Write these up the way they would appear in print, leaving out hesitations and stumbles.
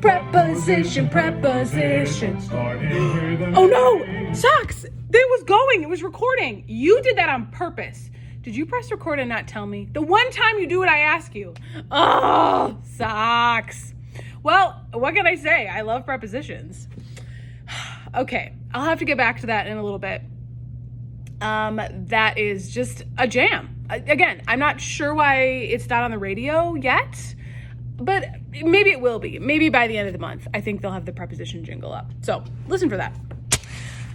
Preposition, preposition. Oh no! Socks! It was recording. You did that on purpose. Did you press record and not tell me? The one time you do what I ask you. Oh, Socks. Well, what can I say? I love prepositions. Okay, I'll have to get back to that in a little bit. That is just a jam. Again, I'm not sure why it's not on the radio yet, but maybe it will be. Maybe by the end of the month, I think they'll have the preposition jingle up. So listen for that.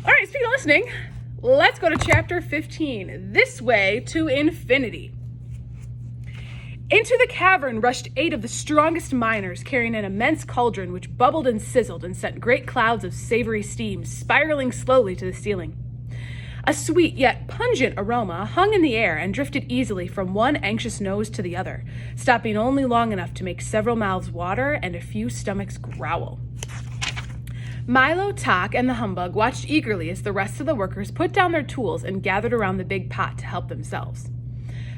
All right, speaking of listening, let's go to chapter 15, This Way to Infinity. Into the cavern rushed 8 of the strongest miners, carrying an immense cauldron which bubbled and sizzled and sent great clouds of savory steam spiraling slowly to the ceiling. A sweet yet pungent aroma hung in the air and drifted easily from one anxious nose to the other, stopping only long enough to make several mouths water and a few stomachs growl. Milo, Tok, and the humbug watched eagerly as the rest of the workers put down their tools and gathered around the big pot to help themselves.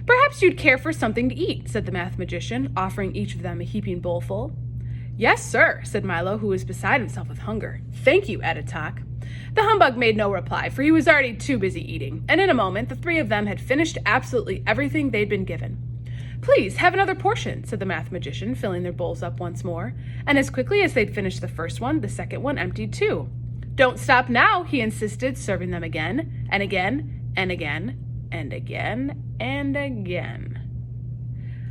"Perhaps you'd care for something to eat," said the math magician, offering each of them a heaping bowlful. "Yes, sir," said Milo, who was beside himself with hunger. "Thank you," added Tok. The humbug made no reply, for he was already too busy eating, and in a moment the 3 of them had finished absolutely everything they'd been given. "Please, have another portion," said the math magician, filling their bowls up once more, and as quickly as they'd finished the first one, the second one emptied too. "Don't stop now," he insisted, serving them again, and again, and again, and again, and again.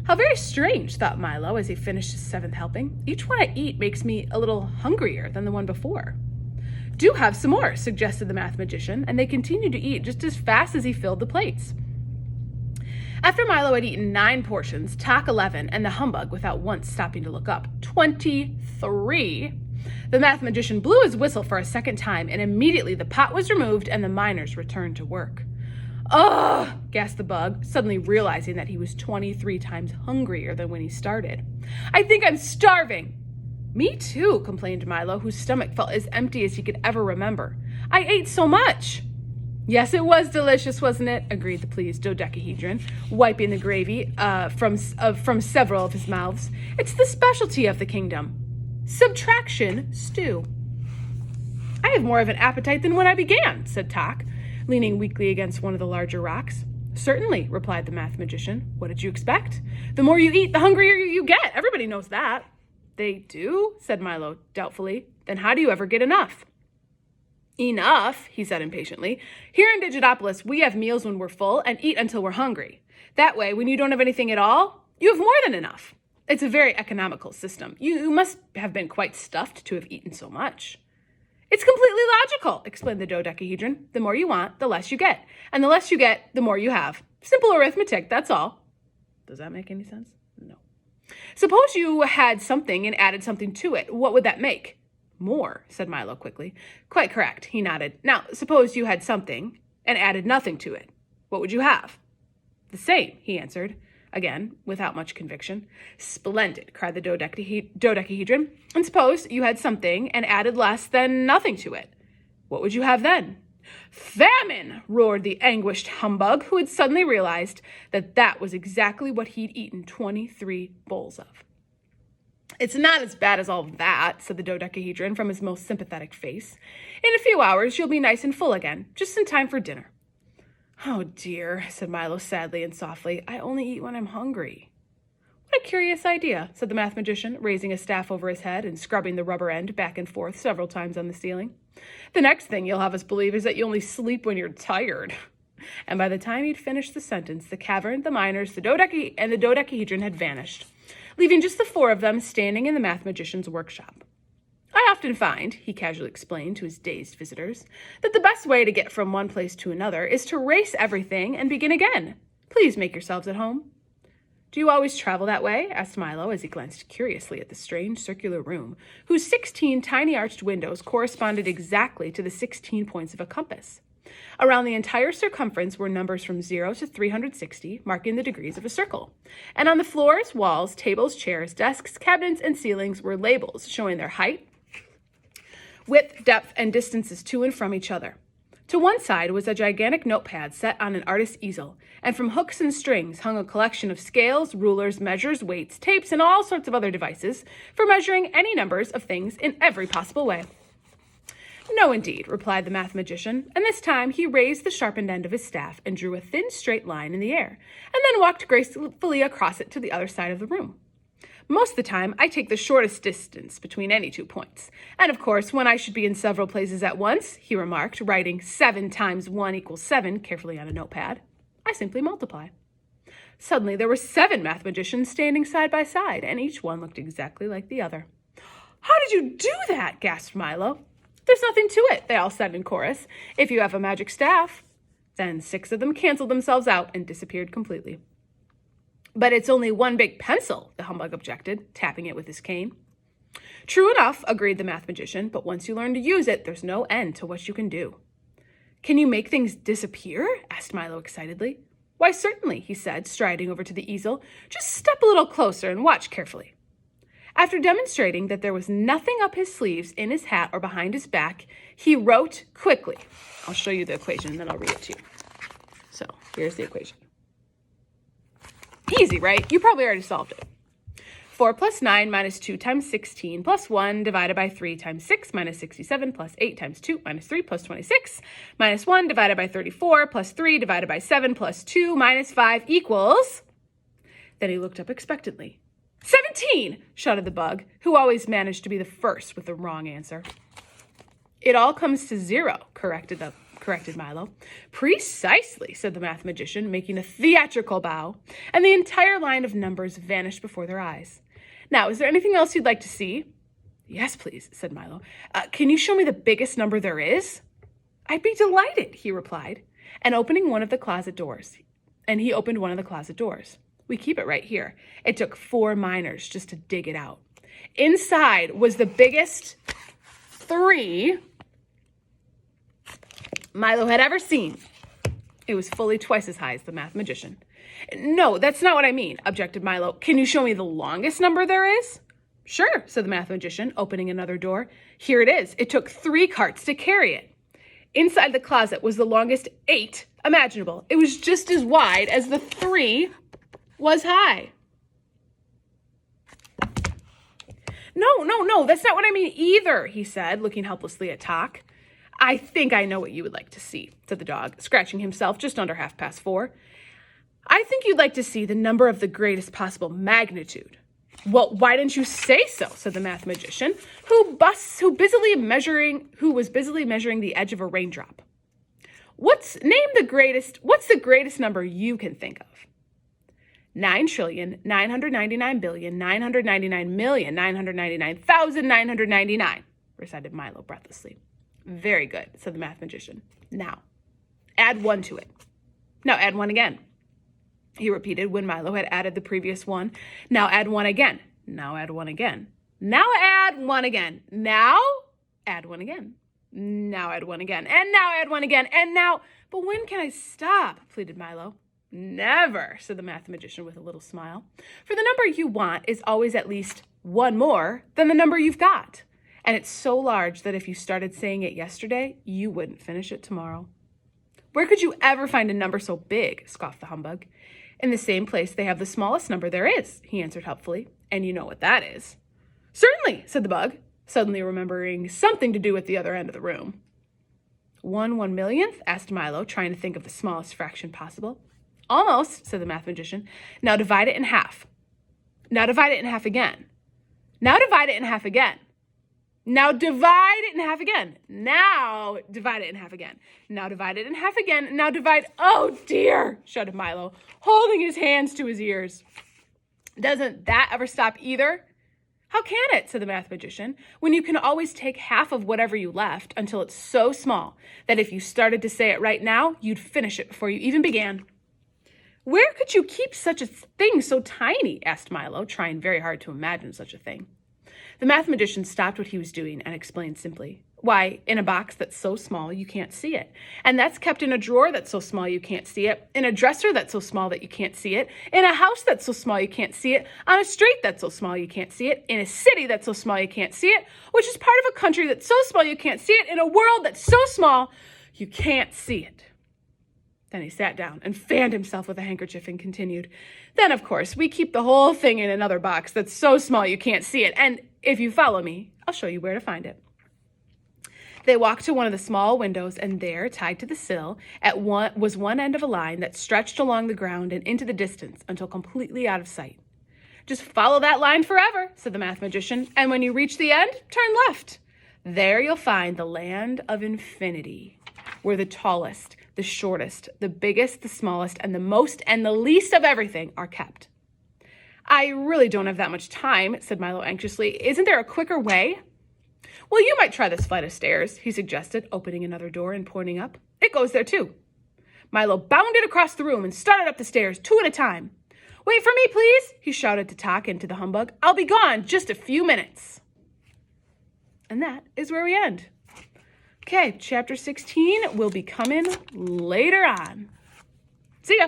"How very strange," thought Milo as he finished his 7th helping. "Each one I eat makes me a little hungrier than the one before." "Do have some more," suggested the math magician, and they continued to eat just as fast as he filled the plates. After Milo had eaten 9 portions, Tok 11, and the humbug, without once stopping to look up, 23, the math magician blew his whistle for a second time, and immediately the pot was removed and the miners returned to work. "Ugh!" gasped the bug, suddenly realizing that he was 23 times hungrier than when he started. "I think I'm starving." "Me too," complained Milo, whose stomach felt as empty as he could ever remember. "I ate so much." "Yes, it was delicious, wasn't it?" agreed the pleased dodecahedron, wiping the gravy from several of his mouths. "It's the specialty of the kingdom. Subtraction stew." "I have more of an appetite than when I began," said Tok, leaning weakly against one of the larger rocks. "Certainly," replied the math magician. "What did you expect? The more you eat, the hungrier you get. Everybody knows that." "They do?" said Milo doubtfully. "Then how do you ever get enough?" "Enough," he said impatiently. "Here in Digitopolis, we have meals when we're full and eat until we're hungry. That way, when you don't have anything at all, you have more than enough. It's a very economical system. You must have been quite stuffed to have eaten so much." "It's completely logical," explained the dodecahedron. "The more you want, the less you get. And the less you get, the more you have. Simple arithmetic, that's all." Does that make any sense? No. "Suppose you had something and added something to it. What would that make?" "More," said Milo quickly. "Quite correct," he nodded. "Now, suppose you had something and added nothing to it. What would you have?" "The same," he answered, again, without much conviction. "Splendid," cried the dodecahedron. "And suppose you had something and added less than nothing to it. What would you have then?" "Famine!" roared the anguished humbug, who had suddenly realized that that was exactly what he'd eaten 23 bowls of. "It's not as bad as all that," said the dodecahedron from his most sympathetic face. "In a few hours, you'll be nice and full again, just in time for dinner." "Oh dear," said Milo sadly and softly. "I only eat when I'm hungry." "What a curious idea," said the math magician, raising a staff over his head and scrubbing the rubber end back and forth several times on the ceiling. "The next thing you'll have us believe is that you only sleep when you're tired." And by the time he'd finished the sentence, the cavern, the miners, the dodecahedron had vanished, leaving just the 4 of them standing in the math magician's workshop. "I often find," he casually explained to his dazed visitors, "that the best way to get from one place to another is to erase everything and begin again. Please make yourselves at home." "Do you always travel that way?" asked Milo as he glanced curiously at the strange circular room, whose 16 tiny arched windows corresponded exactly to the 16 points of a compass. Around the entire circumference were numbers from 0 to 360, marking the degrees of a circle. And on the floors, walls, tables, chairs, desks, cabinets, and ceilings were labels showing their height, width, depth, and distances to and from each other. To To one side was a gigantic notepad set on an artist's easel, and from hooks and strings hung a collection of scales, rulers, measures, weights, tapes, and all sorts of other devices for measuring any numbers of things in every possible way. No, indeed, replied the math magician, and this time he raised the sharpened end of his staff and drew a thin straight line in the air, and then walked gracefully across it to the other side of the room. Most of the time, I take the shortest distance between any 2 points. And of course, when I should be in several places at once, he remarked, writing 7 times 1 equals 7 carefully on a notepad, I simply multiply. Suddenly, there were 7 math magicians standing side by side, and each one looked exactly like the other. How did you do that? Gasped Milo. There's nothing to it, they all said in chorus. If you have a magic staff. Then 6 of them canceled themselves out and disappeared completely. But it's only one big pencil, the humbug objected, tapping it with his cane. True enough, agreed the math magician, but once you learn to use it, there's no end to what you can do. Can you make things disappear? Asked Milo excitedly. Why, certainly, he said, striding over to the easel. Just step a little closer and watch carefully. After demonstrating that there was nothing up his sleeves, in his hat, or behind his back, he wrote quickly. I'll show you the equation, and then I'll read it to you. So, here's the equation. Easy, right? You probably already solved it. 4 plus 9 minus 2 times 16 plus 1 divided by 3 times 6 minus 67 plus 8 times 2 minus 3 plus 26 minus 1 divided by 34 plus 3 divided by 7 plus 2 minus 5 equals... Then he looked up expectantly. 17, shouted the bug, who always managed to be the first with the wrong answer. It all comes to 0, corrected Milo. Precisely, said the math magician, making a theatrical bow, and the entire line of numbers vanished before their eyes. Now, is there anything else you'd like to see? Yes, please, said Milo. Can you show me the biggest number there is? I'd be delighted, he replied, and he opened one of the closet doors. We keep it right here. It took 4 miners just to dig it out. Inside was the biggest 3 Milo had ever seen. It was fully twice as high as the math magician. No, that's not what I mean, objected Milo. Can you show me the longest number there is? Sure, said the math magician, opening another door. Here it is. It took 3 carts to carry it. Inside the closet was the longest 8 imaginable. It was just as wide as the 3 was high. No, that's not what I mean either, he said, looking helplessly at Tock. I think I know what you would like to see, said the dog, scratching himself just under 4:30. I think you'd like to see the number of the greatest possible magnitude. Well, why didn't you say so, said the math magician, who was busily measuring the edge of a raindrop. What's the greatest number you can think of? 9,999,999,999,999, recited Milo breathlessly. Very good, said the math magician. Now, add 1 to it. Now add 1 again, he repeated when Milo had added the previous 1. Now add 1 again. Now add 1 again. Now add 1 again. Now add 1 again. Now add 1 again. And now add 1 again. And now... But when can I stop? Pleaded Milo. Never, said the math magician with a little smile. For the number you want is always at least 1 more than the number you've got. And it's so large that if you started saying it yesterday, you wouldn't finish it tomorrow. Where could you ever find a number so big? Scoffed the humbug. In the same place they have the smallest number there is, he answered helpfully. And you know what that is. Certainly, said the bug, suddenly remembering something to do with the other end of the room. 1/1,000,000th? Asked Milo, trying to think of the smallest fraction possible. Almost, said the math magician. Now divide it in half. Now divide it in half again. Now divide it in half again. Now divide it in half again. Now divide it in half again. Now divide it in half again. Now divide... Oh, dear, shouted Milo, holding his hands to his ears. Doesn't that ever stop either? How can it, said the math magician, when you can always take half of whatever you left until it's so small that if you started to say it right now, you'd finish it before you even began. Where could you keep such a thing so tiny? Asked Milo, trying very hard to imagine such a thing. The math magician stopped what he was doing and explained simply. Why, in a box that's so small you can't see it. And that's kept in a drawer that's so small you can't see it, in a dresser that's so small that you can't see it, in a house that's so small you can't see it, on a street that's so small you can't see it, in a city that's so small you can't see it, which is part of a country that's so small you can't see it, in a world that's so small You can't see it. Then he sat down and fanned himself with a handkerchief and continued. Then, of course, we keep the whole thing in another box that's so small you can't see it. And if you follow me, I'll show you where to find it. They walked to one of the small windows, and there, tied to the sill, was one end of a line that stretched along the ground and into the distance until completely out of sight. Just follow that line forever, said the math magician, and when you reach the end, turn left. There you'll find the land of infinity, where the tallest, the shortest, the biggest, the smallest, and the most and the least of everything are kept. I really don't have that much time, said Milo anxiously. Isn't there a quicker way? Well, you might try this flight of stairs, he suggested, opening another door and pointing up. It goes there, too. Milo bounded across the room and started up the stairs, 2 at a time. Wait for me, please, he shouted to Tok and to the humbug. I'll be gone just a few minutes. And that is where we end. Okay, chapter 16 will be coming later on. See ya.